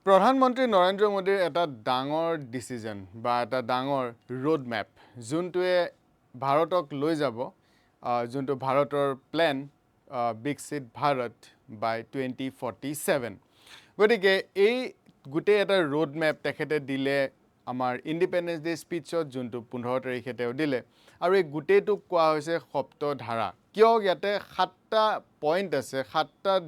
প্ৰধানমন্ত্ৰী নৰেন্দ্ৰ মোদীৰ এটা ডাঙৰ ডিসিজন বা এটা ডাঙৰ ৰোড ম্যাপ যোনটোৱে ভাৰতক লৈ যাব যোনটো ভাৰতৰ প্ল্যান বিকশিত ভাৰত বাই 2047 গতিকে এই গোটেই এটা ৰোড ম্যাপ তেখেতে দিলে আমাৰ ইন্ডিপেন্ডেন্স ডে স্পিচত যোনটো 15 তাৰিখে তেওঁ দিলে আৰু এই গোটেইটো কোৱা হৈছে SaptaDhara কিয় ইয়াতে 7টা পইণ্ট আছে 7টা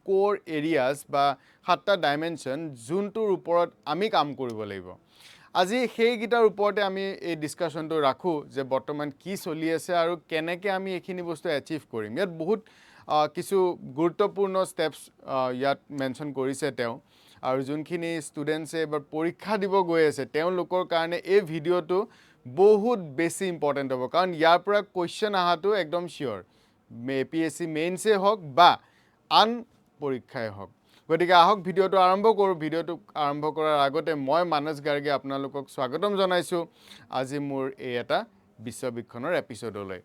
কোৰ এৰিয়াস বা 7টা ডাইমেনশন যোনটোৰ ওপৰত আমি কাম কৰিব লাগিব আজি সেই গিটাৰ ওপৰতে আমি এই ডিসকাশনটো ৰাখো যে বৰ্তমান কি চলি আছে আৰু কেনেকৈ আমি এখিনি বস্তু এচিভ কৰিম ইয়াত বহুত কিছু গুৰুত্বপূৰ্ণ স্টেপস ইয়াত মেনশন কৰিছে তেওঁ আৰু যোনখিনি ষ্টুডেন্টছে এবাৰ পৰীক্ষা দিব গৈ আছে তেওঁলোকৰ কাৰণে এই ভিডিওটো বহুত বেছি ইম্পৰ্টেন্ট হ'ব কাৰণ ইয়াৰ পৰা কোৱেশ্চন আহাটো একদম শিওৰ APSC মেইনছে হওক বা আন পৰীক্ষাই হওক গতিকে আহক ভিডিওটো আৰম্ভ কৰো ভিডিওটো আৰম্ভ কৰাৰ আগতে মই মানস গাৰ্গে আপোনালোকক স্বাগতম জনাইছো আজি মোৰ এই এটা বিশ্ববিক্ষণৰ এপিসোডলৈ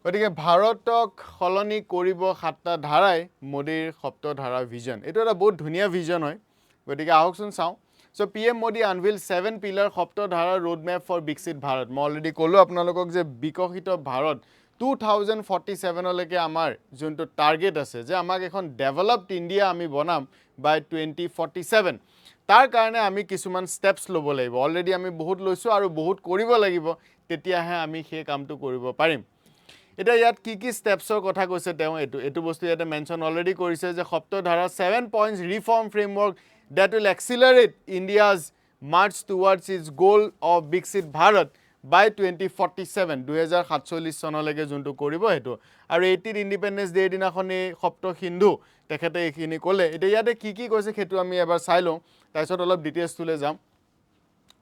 গতিকে ভাৰতক খলনি কৰিব 7টা ধাৰাই মোদীৰ SaptaDhara ভিজন এটো এটা বহুত ধুনিয়া ভিজন হয় গতিকে আহকচোন চাও So PM Modi unveiled 7 pillar SaptaDhara roadmap for Viksit Bharat. মই অলৰেডি ক'লো আপোনালোকক যে বিকশিত ভাৰত 2047 লৈকে আমাৰ যোনটো টাৰ্গেট আছে যে আমাক এখন ডেভেলপড ইন্ডিয়া আমি বনাম বাই 2047 তাৰ কাৰণে আমি কিছুমান স্টেপস ল'ব লাগিব অলৰেডি আমি বহুত লৈছো আৰু বহুত কৰিব লাগিব তেতিয়াহে আমি সেই কামটো কৰিব পাৰিম এটা ইয়াত কি স্টেপসৰ কথা কৈছে তেওঁ এটো বস্তু ইয়াতে মেনশন অলৰেডি কৰিছে যে SaptaDhara 7 points reform framework that will accelerate India's march towards its goal of Viksit Bharat by 2047 2047 চনলৈকে যোনটো কৰিব হেতু আৰু 18 ইন্ডিপেন্ডেন্স ডে দিনাখনি সপ্ত সিন্ধু তেখেতে এখিনি ক'লে এটা ইয়াতে কি কৈছে হেতু আমি এবাৰ চাই লওঁ তাৰপিছত অলপ ডিটেইলছ তুলে যাম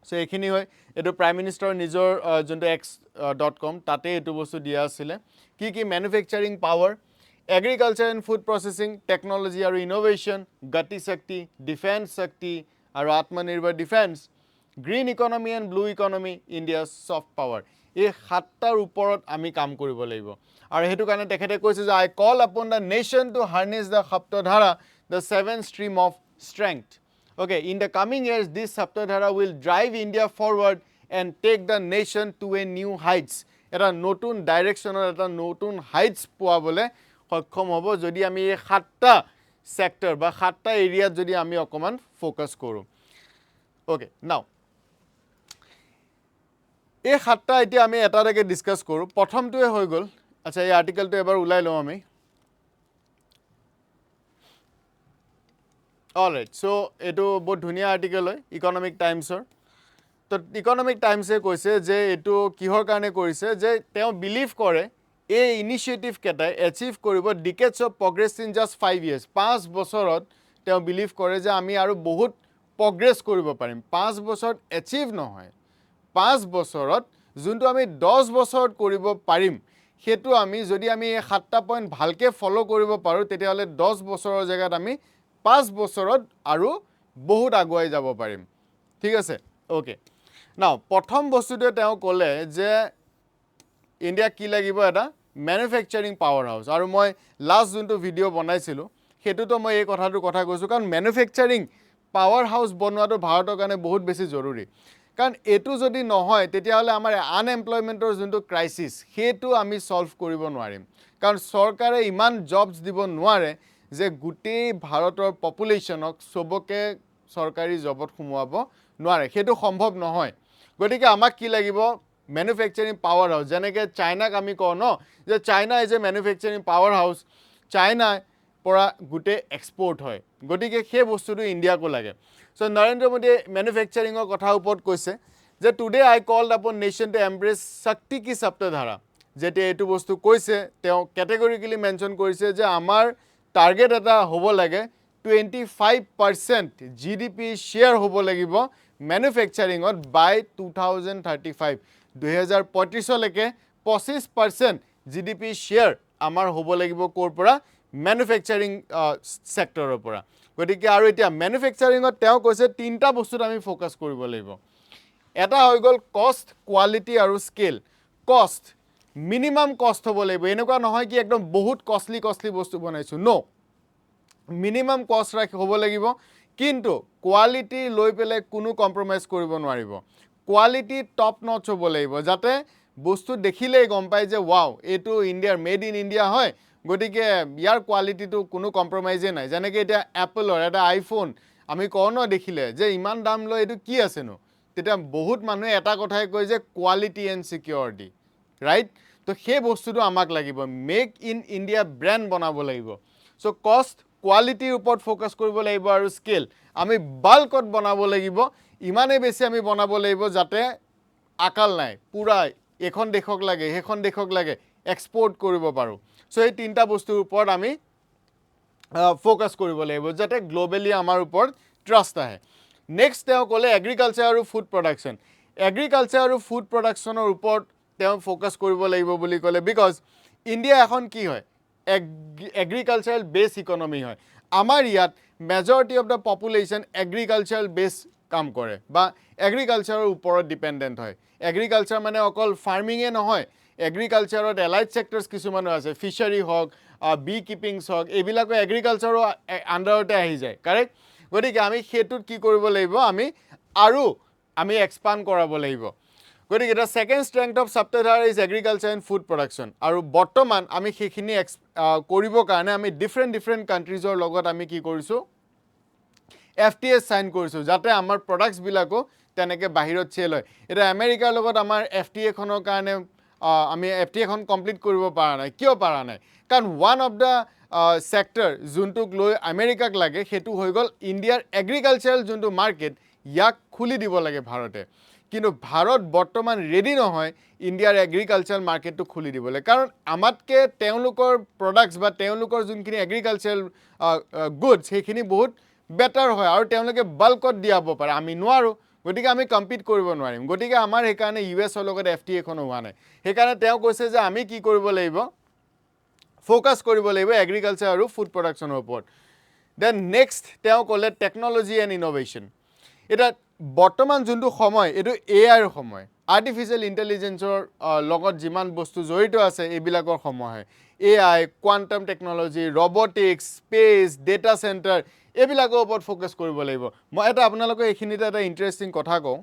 সো এখিনি হয় এটো প্ৰাইম মিনিষ্টাৰ নিজৰ যোনটো x.com তাতে এটো বস্তু দিয়া আছিল কি ম্যানুফ্যাকচাৰিং power Agriculture and food processing, technology or innovation, Gati Shakti, defense Shakti, or Atmanirbhar defense, green economy and blue economy, India's soft power. এই 7টাৰ ওপৰত আমি কাম কৰিব লাগিব আৰু হেতু কাৰণে তেখেতে কৈছে যে I call upon the nation to harness the SaptaDhara, the 7th stream of strength. Okay, in the coming years, this SaptaDhara will drive India forward and take the nation to a new heights. এটা নতুন ডাইৰেকশনৰ এটা নতুন Heights পোৱাবলে সক্ষম হ'ব যদি আমি এই 7টা sector বা 7টা এৰিয়াত যদি আমি অকমান ফোকাস কৰো ওকে নাও এই 7টা এতিয়া আমি এটাটাকে ডিসকাস কৰো প্ৰথমটোৱে হৈ গল আচ্ছা এই আৰ্টিকেলটো এবাৰ উলাই লওঁ আমি অলৰাইট সো এটো বহুত ধুনিয়া আৰ্টিকেল হয় ইকোনমিক টাইমছৰ তো ইকোনমিক টাইমছে কৈছে যে এটো কিহৰ কাৰণে কৰিছে যে তেওঁ বিলিভ কৰে এই ইনিশিয়েটিভ কেটাই এচিভ কৰিব ডিকেডস of progress in just 5 years 5 বছৰত তেওঁ বিলিভ কৰে যে আমি আৰু বহুত প্ৰগ্ৰেছ কৰিব পাৰিম 5 বছৰত এচিভ নহয় 5 বছৰত যোনটো আমি 10 বছৰত কৰিব পাৰিম হেতু আমি যদি আমি এই 7টা পইণ্ট ভালকে ফলো কৰিব পাৰো তেতিয়াহলে 10 বছৰৰ জায়গাত আমি 5 বছৰত আৰু বহুত আগুৱাই যাব পাৰিম ঠিক আছে ওকে নাও প্ৰথম বস্তুটো তেওঁ ক'লে যে ইন্ডিয়া কি লাগিব এটা ম্যানুফ্যাকচাৰিং পাৱাৰ হাউস আৰু মই লাষ্ট যোনটো ভিডিও বনাইছিলো হেতুটো মই এই কথাটো কথা কৈছো কাৰণ ম্যানুফ্যাকচাৰিং পাৱাৰ হাউস বনোৱাটো ভাৰতৰ কাৰণে বহুত বেছি জৰুৰী কাৰণ এটো যদি নহয় তেতিয়াহলে আমাৰ আনএমপ্লয়মেন্টৰ যোনটো ক্ৰাইসিস হেতু আমি সলভ কৰিব নোৱাৰিম কাৰণ চৰকাৰে ইমান জবস দিব নোৱাৰে যে গুটেই ভাৰতৰ পপুলেশনক সবকে সৰকাৰি জবত খুমুৱাব নোৱাৰে হেতু সম্ভৱ নহয় গতিকে আমাক কি লাগিব ম্যানুফ্যাকচাৰিং পাৱাৰ হাউস যেনেকে চাইনাক আমি কওঁ ন যে China is a manufacturing power house China পৰা গুটে এক্সপোৰ্ট হয় গতিকে সেই বস্তুটো ইন্ডিয়াকো লাগে সো নৰেন্দ্ৰ মোদী ম্যানুফ্যাকচাৰিংৰ কথা ওপৰত কৈছে যে টুডে আই কল্ড আপন নেশন টু এমব্ৰেছ শক্তি কি SaptaDhara যেতে এটো বস্তু কৈছে তেওঁ ক্যাটেগৰিক্যালি মেনশন কৰিছে যে আমাৰ টাৰ্গেট এটা হ'ব লাগে 25% জিডিপি শেয়াৰ হ'ব লাগিব ম্যানুফ্যাকচাৰিংত বাই 2035 2035 লৈকে 25% জিডিপি শেয়াৰ আমাৰ হ'ব লাগিব কোৰ পৰা ম্যানুফ্যাকচাৰিং সেক্টৰৰ পৰা গতিকে আৰু এতিয়া ম্যানুফ্যাকচাৰিংত তেওঁ কৈছে তিনটা বস্তুত আমি ফোকাস কৰিব লাগিব এটা হৈ গল কষ্ট কোৱালিটি আৰু স্কেল কষ্ট মিনিমাম কষ্ট হ'ব লাগিব এনেকুৱা নহয় কি একদম বহুত কষ্টলি বস্তু বনাইছো নো মিনিমাম কষ্ট ৰাখি হ'ব লাগিব কিন্তু কোৱালিটি লৈ পেলাই কোনো কম্প্ৰমাইজ কৰিব নোৱাৰিব কোৱালিটি টপ নচ হ'ব লাগিব যাতে বস্তু দেখিলেই গম পায় যে ওয়াও এটো ইন্ডিয়াৰ মেড ইন ইন্ডিয়া হয় গতিকে ইয়াৰ কোৱালিটিটো কোনো কম্প্ৰমাইজে নাই যেনেকৈ এতিয়া এপলৰ এটা আইফোন আমি কোন দেখিলে যে ইমান দাম লৈ এটো কি আছেনো তেতিয়া বহুত মানুহে এটা কথাই কয় যে কোৱালিটি এণ্ড সিকিউৰিটি ৰাইট তো সেই বস্তুটো আমাক লাগিব মেক ইন ইন্ডিয়া ব্ৰ্যান্ড বনাব লাগিব সো কষ্ট কোৱালিটিৰ ওপৰত ফোকাস কৰিব লাগিব আৰু স্কেল আমি বাল্কত বনাব লাগিব ইমানে বেছি আমি বনাব লাগিব যাতে আকাল নাই পুৰা এখন দেশক লাগে হেখন দেশক লাগে এক্সপোৰ্ট কৰিব পাৰো সো এই তিনটা বস্তুৰ ওপৰত আমি ফোকাস কৰিব লাগিব যাতে গ্লোবালি আমাৰ ওপৰত ট্ৰাষ্ট আহে নেক্সট তেওঁ ক'লে এগ্ৰিকালচাৰ আৰু ফুড প্ৰডাকশন এগ্ৰিকালচাৰ আৰু ফুড প্ৰডাকশনৰ ওপৰত তেওঁ ফোকাস কৰিব লাগিব বুলি ক'লে বিকজ ইন্ডিয়া এখন কি হয় এগ্ৰিকালচাৰাল বেস ইকনমি হয় আমাৰ ইয়াত majority of the population agricultural base কাম কৰে বা এগ্ৰিকালচাৰৰ ওপৰত ডিপেন্ডেন্ট হয় এগ্ৰিকালচাৰ মানে অকল ফাৰ্মিংয়ে নহয় এগ্ৰিকালচাৰত এলাইড সেক্টৰস কিছুমান আছে ফিশাৰী হক বি কিপিংস হক এইবিলাকো এগ্ৰিকালচাৰৰ আন্ডাৰতে আহি যায় কাৰেক্ট গতিকে আমি হেতুত কি কৰিব লাগিব আমি এক্সপান্ড কৰাব লাগিব গতিকে এটা second strength of SaptaDhara is agriculture and food production আৰু বৰ্তমান আমি সেইখিনি কৰিব কাৰণে আমি ডিফাৰেন্ট কান্ট্ৰিজৰ লগত আমি কি কৰিছো FTA সাইন কৰিছো যাতে আমাৰ প্ৰডাক্টস বিলাকো তেনেকে বাহিৰত চেল হয় এটা আমেৰিকাৰ লগত আমাৰ FTA খনৰ কাৰণে আমি FTA খন কমপ্লিট কৰিব পৰা নাই কিয় পৰা নাই কাৰণ ওয়ান অফ দা সেক্টৰ যোনটো লৈ আমেৰিকাক লাগে হেতু হৈ গল ইন্ডিয়াৰ এগ্ৰিকালচাৰাল যোনটো মাৰ্কেট ইয়াক খুলি দিব লাগে ভাৰতে কিন্তু ভাৰত বৰ্তমান ৰেডি নহয় ইন্ডিয়াৰ এগ্ৰিকালচাৰাল মাৰ্কেটটো খুলি দিবলে কাৰণ আমাতকে তেওঁলোকৰ প্ৰডাক্টস বা তেওঁলোকৰ যোনখিনি এগ্ৰিকালচাৰাল গুডস সেইখিনি বহুত বেটাৰ হয় আৰু তেওঁলোকে বাল্কত দিয়াব পাৰে আমি নোৱাৰো গতিকে আমি কম্পিট কৰিব নোৱাৰিম গতিকে আমাৰ এই কাৰণে US ৰ লগত FTA খন হোৱা নাই সেই কাৰণে তেওঁ কৈছে যে আমি কি কৰিব লাগিব ফোকাস কৰিব লাগিব এগ্ৰিকালচাৰ আৰু ফুড প্ৰডাকশনৰ ওপৰত দেন নেক্সট তেওঁ ক'লে টেকনলজি এণ্ড ইনোভেশন এটা বৰ্তমান যোনটো সময় এটো AI ৰ সময় আৰ্টিফিশিয়াল ইন্টেলিজেন্সৰ লগত যিমান বস্তু জড়িত আছে এইবিলাকৰ সময় হয় AI quantum technology robotics space data centre এইবিলাকৰ ওপৰত ফোকাস কৰিব লাগিব মই এটা আপোনালোকক এইখিনিতে এটা ইন্টাৰেষ্টিং কথা কওঁ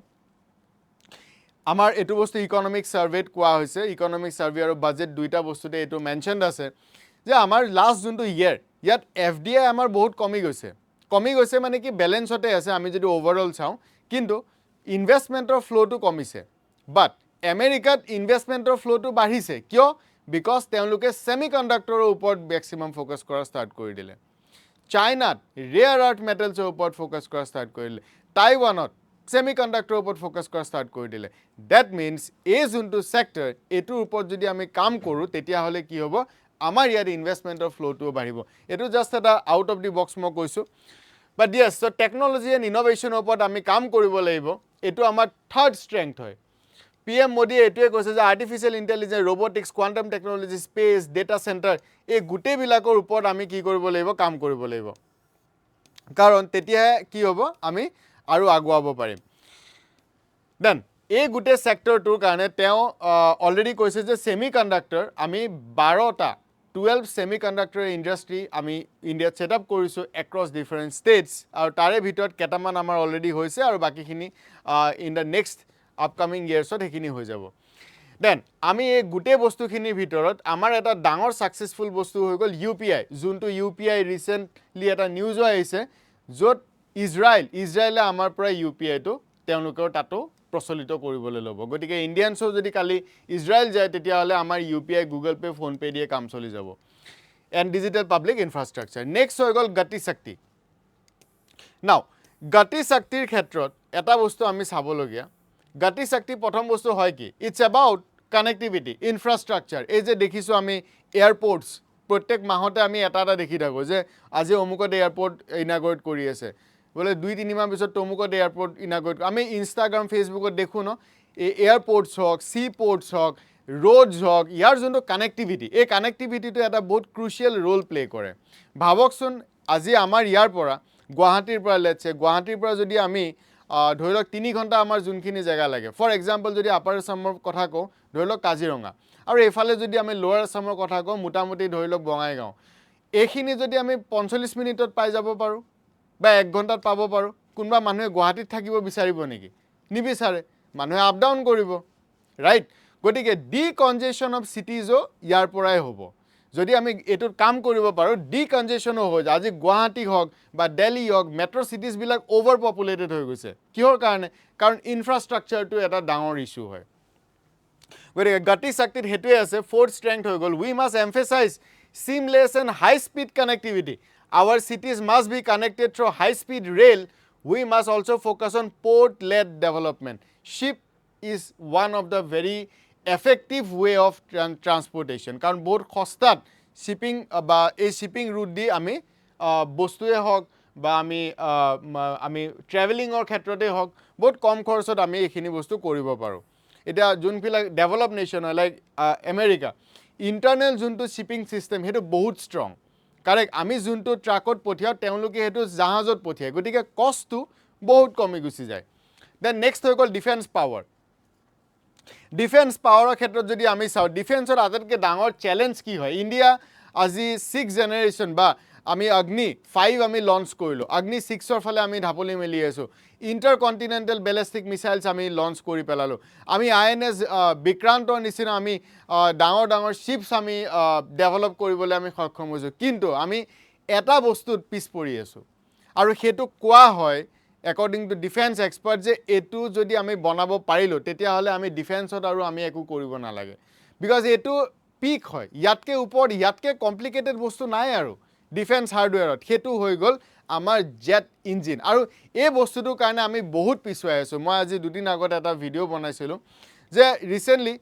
আমাৰ এটো বস্তু ইকোনমিক সাৰ্ভেত কোৱা হৈছে ইকোনমিক সাৰ্ভে আৰু বাজেট দুইটা বস্তুতে এটো মেনশনড আছে যে আমাৰ লাষ্ট যোনটো ইয়াৰ ইয়াত FDI আমাৰ বহুত কমি গৈছে মানে কি ব্যালেন্সতে আছে আমি যদি ওভাৰঅল চাওঁ কিন্তু ইনভেষ্টমেন্টৰ ফ্লোটো কমিছে বাট আমেৰিকাত ইনভেষ্টমেন্টৰ ফ্লোটো বাঢ়িছে কিয় বিকজ তেওঁলোকে সেমিকন্ডাক্টৰৰ ওপৰত ম্যাক্সিমাম ফোকাস কৰা ষ্টাৰ্ট কৰি দিলে চাইনাত ৰেয়াৰ আৰ্থ মেটেলছৰ ওপৰত ফোকাস কৰা ষ্টাৰ্ট কৰি দিলে টাইৱানত সেমিকন্ডাক্টৰৰ ওপৰত ফোকাস কৰা ষ্টাৰ্ট কৰি দিলে দ্যাট মিন্স এই যোনটো সেক্টৰ এটোৰ ওপৰত যদি আমি কাম কৰো তেতিয়া হলে কি হ'ব আমাৰ ইয়াৰ ইনভেষ্টমেন্টৰ ফ্লোটো বাঢ়িব এটো জাস্ট এটা আউট অফ দি বক্স মই কৈছো বাট yes so technology and innovation ওপৰত আমি কাম কৰিব লাগিব এটো আমাৰ থাৰ্ড স্ট্ৰেংথ হয় PM মোদী এটোৱে কৈছে যে artificial intelligence robotics quantum technology space data center এই গুটে বিলাকৰ ওপৰত আমি কি কৰিব লাগিব কাম কৰিব লাগিব কাৰণ তেতিয়া কি হ'ব আমি আৰু আগুৱাব পাৰিম দেন এই গুটে সেক্টৰটোৰ কাৰণে তেওঁ অলৰেডি কৈছে যে সেমিকন্ডাক্টৰ আমি 12 semiconductor industry আমি ইন্ডিয়াত সেটআপ কৰিছো across different states আৰু তাৰে ভিতৰত কেটামান আমাৰ অলৰেডি হৈছে আৰু বাকিখিনি ইন দা নেক্সট আপকামিং ইয়াৰ্ছত হেখিনি হৈ যাব দেন আমি এই গুটে বস্তুখিনিৰ ভিতৰত আমাৰ এটা ডাঙৰ সাকসেসফুল বস্তু হৈ গল UPI যোনটো UPI ৰিসেন্টলি এটা নিউজ আহিছে যত ইজৰাইলে আমাৰ পৰা UPI টো তেওঁলোকৰ তাতো প্ৰচলিত কৰিবলৈ ল'ব গতিকে ইন্ডিয়ানছও যদি কালি ইজৰাইল যায় তেতিয়া হলে আমাৰ UPI Google pay phone pay দিয়ে কাম চলি যাব and digital public infrastructure next হৈ গল গতি শক্তি নাও গতি শক্তিৰ ক্ষেত্ৰত এটা বস্তু আমি চাবলগীয়া গতি শক্তি প্ৰথম বস্তু হয় কি ইটস এবাউট কানেক্টিভিটি ইনফ্ৰাষ্ট্ৰাকচাৰ এই যে দেখিছো আমি এয়াৰপোৰ্টস প্ৰত্যেক মাহতে আমি এটা দেখি থাকো যে আজি অমুকত এয়াৰপোৰ্ট ইনাগৰেট কৰি আছে বলে 2-3 মাহ পিছত অমুকত এয়াৰপোৰ্ট ইনাগৰেট আমি ইনষ্টাগ্ৰাম ফেসবুকত দেখো ন এয়াৰপোৰ্টস হক সি পোৰ্টস হক roads হক ইয়াৰ যোনটো কানেক্টিভিটি এই কানেক্টিভিটিটো এটা বহুত ক্ৰুচিয়াল ৰোল প্লে কৰে ভাবকচোন আজি আমাৰ ইয়াৰ পৰা গুৱাহাটীৰ পৰা লেটছে গুৱাহাটীৰ পৰা যদি আমি ধৰি লওক 3 ঘণ্টা আমাৰ যোনখিনি জায়গা লাগে ফৰ এক্সাম্পল যদি আপাৰ আসামৰ কথা কওঁ ধৰি লওক কাজিৰঙা আৰু এফালে যদি আমি লোৱাৰ আসামৰ কথা কওঁ মোটামুটি ধৰি লওক বঙাইগাঁও এইখিনি যদি আমি 45 মিনিটত পাই যাব পাৰো বা 1 ঘণ্টাত পাব পাৰোঁ কোনোবা মানুহে গুৱাহাটীত থাকিব বিচাৰিব নেকি নিবিচাৰে মানুহে আপ ডাউন কৰিব ৰাইট গতিকে ডিকনজেশ্যন অফ চিটিজো ইয়াৰ পৰাই হ'ব যদি আমি এটোত কাম কৰিব পাৰোঁ ডিকনজেশ্যনো হৈ যায় আজি গুৱাহাটী হওক বা দিল্লী হওক মেট্ৰ' চিটিজবিলাক অভাৰ পপুলেটেড হৈ গৈছে কিহৰ কাৰণে কাৰণ ইনফ্ৰাষ্ট্ৰাকচাৰটো এটা ডাঙৰ ইছ্যু হয় গতিকে গতি শক্তিত হেতুৱে আছে ফ'ৰ্থ ষ্ট্ৰেংথ হৈ গ'ল উই must এমফেচাইজ seamless and high speed connectivity our cities must be connected through high speed rail we must also focus on port led development ship is one of the very effective way of transportation কাৰণ বহুত সস্তাত shipping বা এই shipping root দি আমি বস্তুৱে হওক বা আমি ট্ৰেভেলিঙৰ ক্ষেত্ৰতে হওক বহুত কম খৰচত আমি এইখিনি বস্তু কৰিব পাৰোঁ এতিয়া যোনবিলাক ডেভেলপ নেশ্যন হয় লাইক আমেৰিকা ইণ্টাৰনেল যোনটো শিপিং চিষ্টেম সেইটো বহুত ষ্ট্ৰং কাৰেক্ট আমি যোনটো ট্ৰাকত পঠিয়াওঁ তেওঁলোকে সেইটো জাহাজত পঠিয়ায় গতিকে কষ্টটো বহুত কমি গুচি যায় দেন নেক্সট হৈ গ'ল ডিফেন্স পাৱাৰ ডিফেন্স পাৱাৰৰ ক্ষেত্ৰত যদি আমি চাওঁ ডিফেন্সৰ আটাইতকৈ ডাঙৰ চেলেঞ্জ কি হয় ইণ্ডিয়া আজি 6 জেনেৰেশ্যন বা আমি অগ্নি 5 আমি লঞ্চ কৰিলোঁ অগ্নি 6ৰ ফালে আমি ঢাপলি মেলি আছোঁ ইণ্টাৰকণ্টিনেণ্টেল বেলেষ্টিক মিছাইলছ আমি লঞ্চ কৰি পেলালোঁ আমি INS বিক্ৰান্তৰ নিচিনা আমি ডাঙৰ ডাঙৰ শ্বিপছ আমি ডেভেলপ কৰিবলৈ আমি সক্ষম হৈছোঁ কিন্তু আমি এটা বস্তুত পিছ পৰি আছোঁ আৰু সেইটো কোৱা হয় according to defense expert যে এটো যদি আমি বনাব পাৰিলোঁ তেতিয়াহ'লে আমি ডিফেন্সত আৰু আমি একো কৰিব নালাগে বিকজ এটো পিক হয় ইয়াতকে ওপৰত ইয়াতকে কমপ্লিকেটেড বস্তু নাই আৰু ডিফেন্স হাৰ্ডৱেৰত সেইটো হৈ গ'ল আমাৰ জেট ইঞ্জিন আৰু এই বস্তুটোৰ কাৰণে আমি বহুত পিছুৱাই আছোঁ মই আজি দুদিন আগত এটা ভিডিঅ' বনাইছিলোঁ যে ৰিচেণ্টলি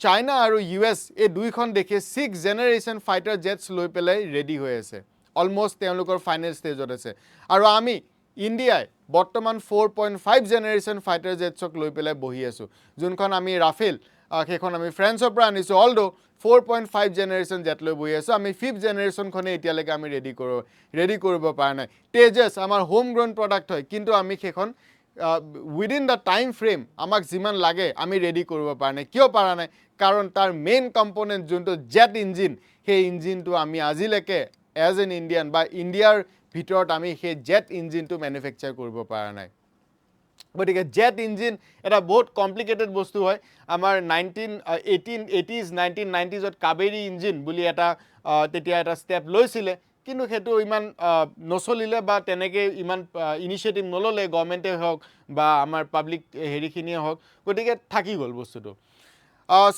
চাইনা আৰু US এই দুইখন দেশে 6 জেনেৰেশ্যন ফাইটাৰ জেটছ লৈ পেলাই ৰেডি হৈ আছে অলমষ্ট তেওঁলোকৰ ফাইনেল ষ্টেজত আছে আৰু আমি ইণ্ডিয়াই বৰ্তমান 4.5 জেনেৰেশ্যন ফাইটাৰ জেটছক লৈ পেলাই বহি আছোঁ যোনখন আমি ৰাফেল সেইখন আমি ফ্ৰেন্সৰ পৰা আনিছোঁ অলদো 4.5 জেনেৰেশ্যন জেট লৈ বহি আছোঁ আমি 5th জেনেৰেশ্যনখনে এতিয়ালৈকে আমি ৰেডি কৰিব পৰা নাই তেজছ আমাৰ হোম গ্ৰ'ন প্ৰডাক্ট হয় কিন্তু আমি সেইখন উইদিন দ্য টাইম ফ্ৰেম আমাক যিমান লাগে আমি ৰেডি কৰিব পৰা নাই কিয় পৰা নাই কাৰণ তাৰ মেইন কম্পনেণ্ট যোনটো জেট ইঞ্জিন সেই ইঞ্জিনটো আমি আজিলৈকে এজ এন ইণ্ডিয়ান বা ইণ্ডিয়াৰ ভিতৰত আমি সেই জেট ইঞ্জিনটো মেনুফেকচাৰ কৰিব পৰা নাই গতিকে জেট ইঞ্জিন এটা বহুত কমপ্লিকেটেড বস্তু হয় আমাৰ 1980s 1990sত কাবেৰী ইঞ্জিন বুলি এটা তেতিয়া এটা ষ্টেপ লৈছিলে কিন্তু সেইটো ইমান নচলিলে বা তেনেকৈ ইমান ইনিচিয়েটিভ নল'লে গভৰ্ণমেণ্টে হওক বা আমাৰ পাব্লিক হেৰিখিনিয়ে হওক গতিকে থাকি গ'ল বস্তুটো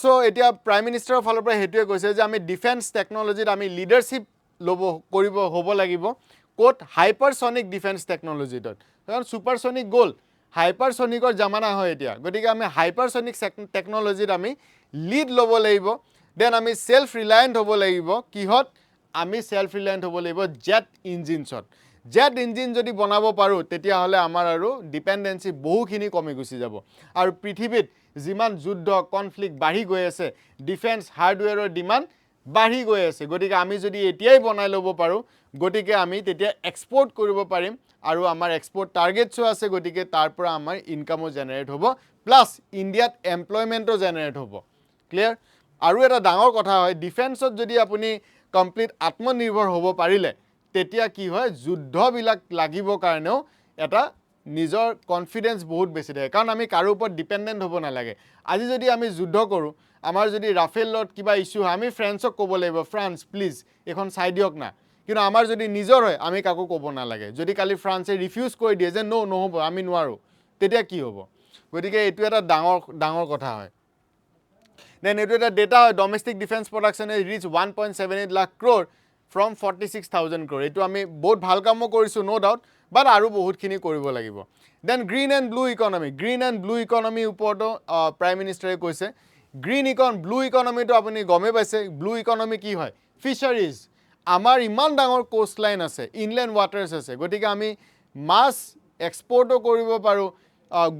চ' এতিয়া প্ৰাইম মিনিষ্টাৰৰ ফালৰ পৰা সেইটোৱে কৈছে যে আমি ডিফেন্স টেকন'লজিত আমি লিডাৰশ্বিপ হ'ব লাগিব ক'ত হাইপাৰছনিক ডিফেন্স টেকন'লজিটোত কাৰণ ছুপাৰছনিক গ'ল হাইপাৰছনিকৰ জামানা হয় এতিয়া গতিকে আমি হাইপাৰছনিক টেকন'লজিত আমি লিড ল'ব লাগিব দেন আমি সেল্ফ ৰিলায়েণ্ট হ'ব লাগিব কিহত আমি সেল্ফ ৰিলায়েণ্ট হ'ব লাগিব জেট ইঞ্জিনছত জেট ইঞ্জিন যদি বনাব পাৰোঁ তেতিয়াহ'লে আমাৰ আৰু ডিপেণ্ডেঞ্চি বহুখিনি কমি গুচি যাব আৰু পৃথিৱীত যিমান যুদ্ধ কনফ্লিক্ট বাঢ়ি গৈ আছে ডিফেন্স হাৰ্ডৱেৰৰ ডিমাণ্ড বাঢ়ি গৈ আছে গতিকে আমি যদি এতিয়াই বনাই ল'ব পাৰোঁ গতিকে আমি তেতিয়া এক্সপৰ্ট কৰিব পাৰিম আৰু আমাৰ এক্সপৰ্ট টাৰ্গেটছো আছে গতিকে তাৰ পৰা আমাৰ ইনকামো জেনেৰেট হ'ব প্লাছ ইণ্ডিয়াত এমপ্লয়মেণ্টো জেনেৰেট হ'ব ক্লিয়াৰ আৰু এটা ডাঙৰ কথা হয় ডিফেন্সত যদি আপুনি কমপ্লিট আত্মনিৰ্ভৰ হ'ব পাৰিলে তেতিয়া কি হয় যুদ্ধবিলাক লাগিবৰ কাৰণেও এটা নিজৰ কনফিডেন্স বহুত বেছি থাকে কাৰণ আমি কাৰো ওপৰত ডিপেণ্ডেণ্ট হ'ব নালাগে আজি যদি আমি যুদ্ধ কৰোঁ আমাৰ যদি ৰাফেলত কিবা ইছ্যু হয় আমি ফ্ৰেন্সক ক'ব লাগিব ফ্ৰান্স প্লিজ এখন চাই দিয়ক না কিন্তু আমাৰ যদি নিজৰ হয় আমি কাকো ক'ব নালাগে যদি কালি ফ্ৰান্সে ৰিফিউজ কৰি দিয়ে যে নহ'ব আমি নোৱাৰোঁ তেতিয়া কি হ'ব গতিকে এইটো এটা ডাঙৰ কথা হয় দেন এইটো এটা ডেটা হয় domestic defence production reach 1.78 lakh crore from 46,000 crore এইটো আমি বহুত ভাল কামো কৰিছোঁ ন' ডাউট বাট আৰু বহুতখিনি কৰিব লাগিব দেন গ্ৰীণ এণ্ড ব্লু ইকনমিৰ ওপৰতো প্ৰাইম মিনিষ্টাৰে কৈছে ব্লু ইকনমিটো আপুনি গমেই পাইছে ব্লু ইকনমি কি হয় ফিচাৰিজ আমাৰ ইমান ডাঙৰ কোষ্ট লাইন আছে ইনলেণ্ড ৱাটাৰ্ছ আছে গতিকে আমি মাছ এক্সপৰ্টো কৰিব পাৰোঁ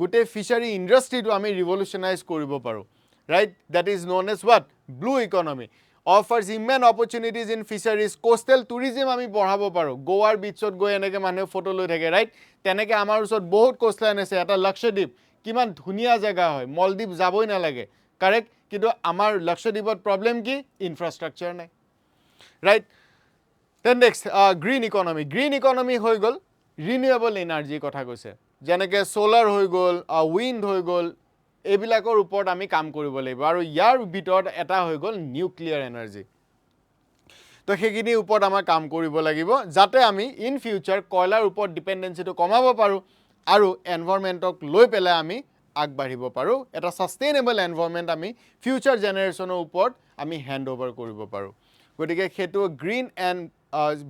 গোটেই ফিচাৰী ইণ্ডাষ্ট্ৰিটো আমি ৰিভলিউচনাইজ কৰিব পাৰোঁ right that is known as what blue economy offers immense opportunities in fisheries coastal tourism ami bahabo paro goar beachot goi eneke manu photo loi thake right teneke amar usot bahut coastline ase eta lakshadweep kiman dhuniya jaga hoy maldives jaboi na lage correct kintu amar lakshadweepot problem ki infrastructure nai right then next green economy hoy gol renewable এনাৰ্জিৰ কথা কৈছে যেনেকৈ solar হৈ গ'ল window হৈ গ'ল এইবিলাকৰ ওপৰত আমি কাম কৰিব লাগিব আৰু ইয়াৰ ভিতৰত এটা হৈ গ'ল নিউক্লিয়াৰ এনাৰ্জি তো সেইখিনিৰ ওপৰত আমাৰ কাম কৰিব লাগিব যাতে আমি ইন ফিউচাৰ কয়লাৰ ওপৰত ডিপেন্ডেন্সিটো কমাব পাৰোঁ আৰু এনভাইৰনমেণ্টক লৈ পেলাই আমি আগবাঢ়িব পাৰোঁ এটা সাস্টেইনেবল এনভাইৰনমেণ্ট আমি ফিউচাৰ জেনেৰেশ্যনৰ ওপৰত আমি হেণ্ড অভাৰ কৰিব পাৰোঁ গতিকে সেইটো গ্ৰীণ এণ্ড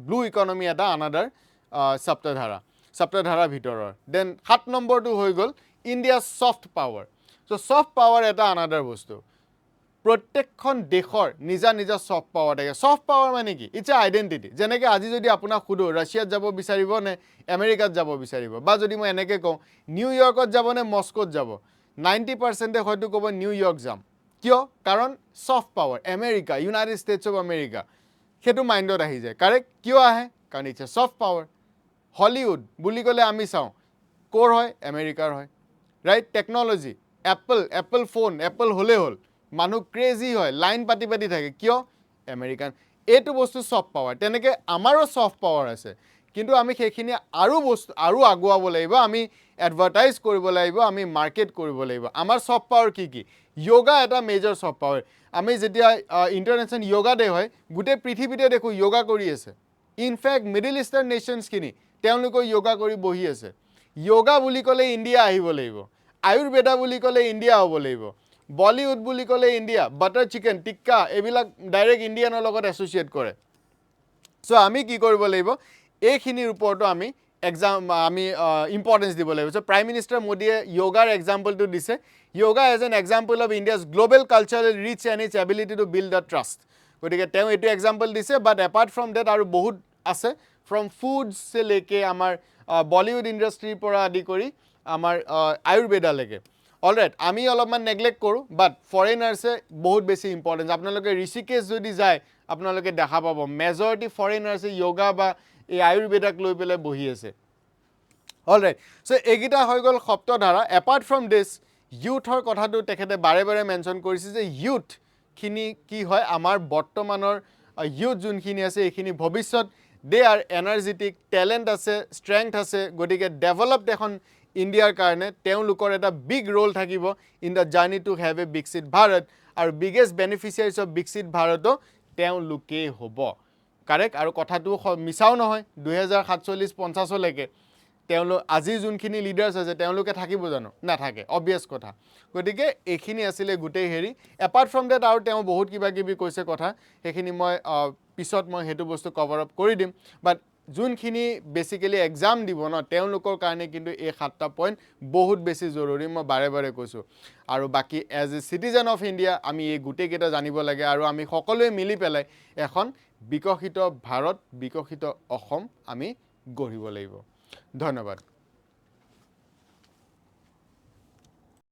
ব্লু ইকনমি এটা আনাদাৰ SaptaDhara ভিতৰৰ দেন 7 নম্বৰটো হৈ গ'ল ইণ্ডিয়া ছফ্ট পাৱাৰ চ' ছফ্ট পাৱাৰ এটা আনাদাৰ বস্তু প্ৰত্যেকখন দেশৰ নিজা নিজা ছফ্ট পাৱাৰ থাকে ছফ্ট পাৱাৰ মানে কি ইটছ এ আইডেণ্টিটি যেনেকৈ আজি যদি আপোনাক সুধো ৰাছিয়াত যাব বিচাৰিব নে আমেৰিকাত যাব বিচাৰিব বা যদি মই এনেকৈ কওঁ নিউয়ৰ্কত যাব নে মস্কোত যাব 90% হয়তো ক'ব নিউয়ৰ্ক যাম কিয় কাৰণ soft power America United States of America সেইটো মাইণ্ডত আহি যায় কাৰেক্ট কিয় আহে কাৰণ it's a soft power Hollywood বুলি ক'লে আমি চাওঁ ক'ৰ হয় আমেৰিকাৰ হয় right technology Apple phone Apple হ'লে হ'ল মানুহ ক্ৰেজি হয় লাইন পাতি পাতি থাকে কিয় আমেৰিকান এইটো বস্তু ছফ্ট পাৱাৰ তেনেকৈ আমাৰো ছফ্ট পাৱাৰ আছে কিন্তু আমি সেইখিনি আৰু আগুৱাব লাগিব আমি এডভাৰটাইজ কৰিব লাগিব আমি মাৰ্কেট কৰিব লাগিব আমাৰ ছফ্ট পাৱাৰ কি য়োগা এটা মেজৰ ছফ্ট পাৱাৰ আমি যেতিয়া ইণ্টাৰনেশ্যনেল য়োগা ডে হয় গোটেই পৃথিৱীতে দেখোঁ য়োগা কৰি আছে ইনফেক্ট মিডল ইষ্টাৰ্ণ নেশ্যনছখিনি তেওঁলোকে য়োগা কৰি বহি আছে য়োগা বুলি ক'লে ইণ্ডিয়া আহিব লাগিব আয়ুৰ্বেদা বুলি ক'লে ইণ্ডিয়া হ'ব লাগিব বলিউড বুলি ক'লে ইণ্ডিয়া বাটাৰ চিকেন টিক্কা এইবিলাক ডাইৰেক্ট ইণ্ডিয়ানৰ লগত এছ'চিয়েট কৰে চ' আমি কি কৰিব লাগিব এইখিনিৰ ওপৰতো আমি ইম্পৰ্টেঞ্চ দিব লাগিব চ' প্ৰাইম মিনিষ্টাৰ মোদীয়ে য়োগাৰ এক্সাম্পলটো দিছে yoga as an example of India's global cultural reach and its ability to build the trust গতিকে তেওঁ এইটো এক্সাম্পল দিছে বাট এপাৰ্ট ফ্ৰম ডেট আৰু বহুত আছে ফ্ৰম ফুডছলৈকে আমাৰ বলিউড ইণ্ডাষ্ট্ৰীৰ পৰা আদি কৰি আমাৰ আয়ুৰ্বেদালৈকে অলৰাইট আমি অলপমান নেগলেক্ট কৰোঁ বাট ফৰেইনাৰ্ছে বহুত বেছি ইম্পৰ্টেঞ্চ আপোনালোকে ঋষিকেশ যদি যায় আপোনালোকে দেখা পাব মেজৰিটি ফৰেইনাৰ্ছে য়োগা বা এই আয়ুৰ্বেদাক লৈ পেলাই বহি আছে অলৰাইট চ' এইকেইটা হৈ গ'ল সপ্তধাৰা এপাৰ্ট ফ্ৰম দিছ ইউথৰ কথাটো তেখেতে বাৰে বাৰে মেনশ্যন কৰিছে যে ইউথখিনি কি হয় আমাৰ বৰ্তমানৰ ইউথ যোনখিনি আছে এইখিনি ভৱিষ্যত দে আৰ এনাৰ্জেটিক টেলেণ্ট আছে ষ্ট্ৰেংথ আছে গতিকে ডেভেলপড এখন ইণ্ডিয়াৰ কাৰণে তেওঁলোকৰ এটা বিগ ৰোল থাকিব in the journey to have a বিকশিত ভাৰত আৰু বিগেষ্ট বেনিফিচিয়াৰিজ অফ বিকশিত ভাৰতো তেওঁলোকেই হ'ব কাৰেক্ট আৰু কথাটো মিছাও নহয় 2047-50লৈকে তেওঁলোক আজি যোনখিনি লিডাৰ্ছ আছে তেওঁলোকে থাকিব জানো নাথাকে অবভিয়াছ কথা গতিকে এইখিনি আছিলে গোটেই হেৰি এপাৰ্ট ফ্ৰম ডেট আৰু তেওঁ বহুত কিবা কিবি কৈছে কথা সেইখিনি মই পিছত মই সেইটো বস্তু কভাৰ আপ কৰি দিম বাট যোনখিনি বেচিকেলি এক্সাম দিব ন তেওঁলোকৰ কাৰণে কিন্তু এই 7টা পইণ্ট বহুত বেছি জৰুৰী মই বাৰে বাৰে কৈছোঁ আৰু বাকী as a citizen of India আমি এই গোটেইকেইটা জানিব লাগে আৰু আমি সকলোৱে মিলি পেলাই এখন বিকশিত ভাৰত বিকশিত অসম আমি গঢ়িব লাগিব ধন্যবাদ